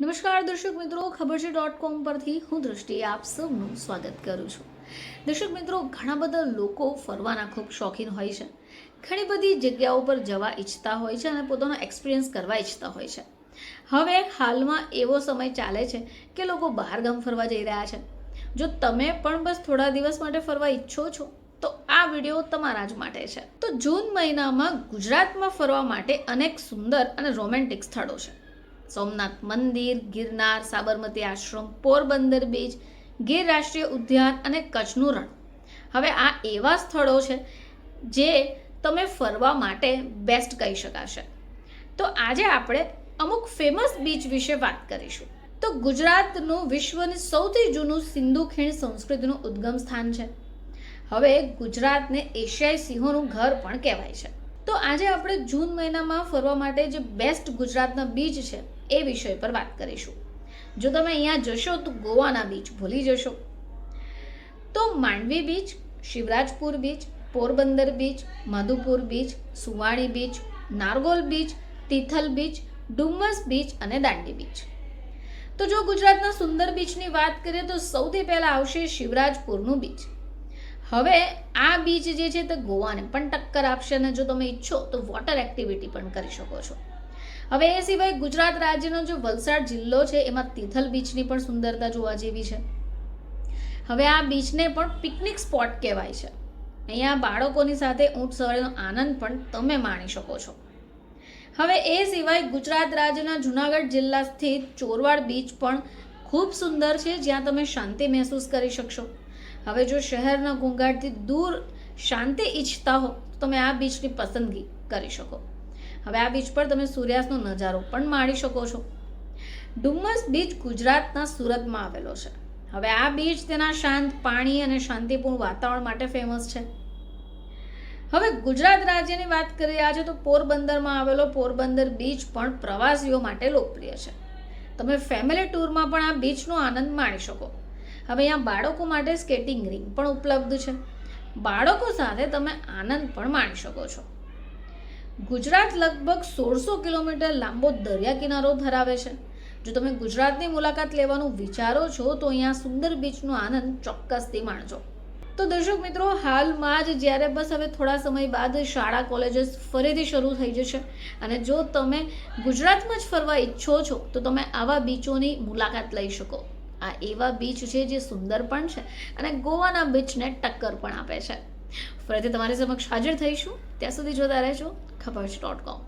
નમસ્કાર દર્શક મિત્રો, ખબર છે .com પરથી હું દૃષ્ટિ આપ સૌનું સ્વાગત કરું છું. દર્શક મિત્રો, ઘણા બધા લોકો ફરવાના ખૂબ શોખીન હોય છે. ઘણી બધી જગ્યાઓ પર જવા ઈચ્છતા હોય છે અને પોતાનો એક્સપિરિયન્સ કરવા ઈચ્છતા હોય છે. હવે હાલમાં એવો સમય ચાલે છે કે લોકો બહાર ગામ ફરવા જઈ રહ્યા છે. જો તમે પણ બસ થોડા દિવસ માટે ફરવા ઈચ્છો છો તો આ વિડીયો તમારા જ માટે છે. તો જૂન મહિનામાં ગુજરાતમાં ફરવા માટે અનેક સુંદર અને રોમેન્ટિક સ્થળો છે. સોમનાથ મંદિર, ગિરનાર, સાબરમતી આશ્રમ, પોરબંદર બીચ, ગીર રાષ્ટ્રીય ઉદ્યાન અને કચ્છનું રણ. હવે આ એવા સ્થળો છે જે તમે ફરવા માટે બેસ્ટ કહી શકાશે. તો આજે આપણે અમુક ફેમસ બીચ વિશે વાત કરીશું. તો ગુજરાતનું વિશ્વની સૌથી જૂનું સિંધુ ખીણ સંસ્કૃતિનું ઉદ્ગમ સ્થાન છે. હવે ગુજરાતને એશિયાઈ સિંહોનું ઘર પણ કહેવાય છે. તો આજે આપણે જૂન મહિનામાં ફરવા માટે જે બેસ્ટ ગુજરાતના બીચ છે એ વિષય પર વાત કરીશું. જો તમે અહીંયા જશો તો ગોવાના બીચ ભૂલી જશો. તો Mandvi beach, Shivrajpur beach, Porbandar beach, Madhupur beach, Suvani beach, Nargol beach, Tithal beach, Dumas beach અને દાંડી બીચ. તો જો ગુજરાતના સુંદર બીચની વાત કરીએ તો સૌથી પહેલા આવશે શિવરાજપુરનું બીચ. હવે આ બીચ જે છે તે ગોવાને પણ ટક્કર આપશે અને જો તમે ઈચ્છો તો વોટર એક્ટિવિટી પણ કરી શકો છો. હવે એ સિવાય ગુજરાત રાજ્યનો જે વલસાડ જિલ્લો છે એમાં તિથલ બીચની પણ સુંદરતા જોવા જેવી છે. હવે આ બીચને પણ પિકનિક સ્પોટ કહેવાય છે. અહીંયા બાળકોની સાથે ઊંટ સવારીનો આનંદ પણ તમે માણી શકો છો. હવે એ સિવાય ગુજરાત રાજ્યના જુનાગઢ જિલ્લા સ્થિત ચોરવાડ બીચ પણ ખૂબ સુંદર છે, જ્યાં તમે શાંતિ મહેસૂસ કરી શકશો. હવે જો શહેરના ઘોંઘાટથી દૂર શાંતિ ઈચ્છતા હો તો તમે આ બીચની પસંદગી કરી શકો. હવે આ બીચ પર તમે સૂર્યાસ્તનો નજારો પણ માણી શકો છો. ડુમસ બીચ ગુજરાતના સુરતમાં આવેલો છે. હવે આ બીચ તેના શાંત પાણી અને શાંતિપૂર્ણ વાતાવરણ માટે ફેમસ છે. હવે ગુજરાત રાજ્યની વાત કરી રહ્યા છે તો પોરબંદરમાં આવેલો પોરબંદર બીચ પણ પ્રવાસીઓ માટે લોકપ્રિય છે. તમે ફેમિલી ટૂરમાં પણ આ બીચનો આનંદ માણી શકો. હવે અહીંયા બાળકો માટે સ્કેટિંગ રિંગ પણ ઉપલબ્ધ છે. બાળકો સાથે તમે આનંદ પણ માણી શકો છો. ગુજરાત લગભગ 1600 કિલોમીટર લાંબો દરિયા કિનારો ધરાવે છે. જો તમે ગુજરાતની મુલાકાત લેવાનું વિચારો છો તો અહીંયા સુંદર બીચનો આનંદ ચોક્કસથી માણજો. તો દર્શક મિત્રો, હાલમાં જ જ્યારે બસ હવે થોડા સમય બાદ શાળા કોલેજીસ ફરીથી શરૂ થઈ જશે અને જો તમે ગુજરાતમાં જ ફરવા ઈચ્છો છો તો તમે આવા બીચોની મુલાકાત લઈ શકો. આ એવા બીચ છે જે સુંદર પણ છે અને ગોવાના બીચને ટક્કર પણ આપે છે. ફરીથી તમારી સમક્ષ હાજર થઈશું. ત્યાં સુધી જોતા રહેજો ખબર છે .com.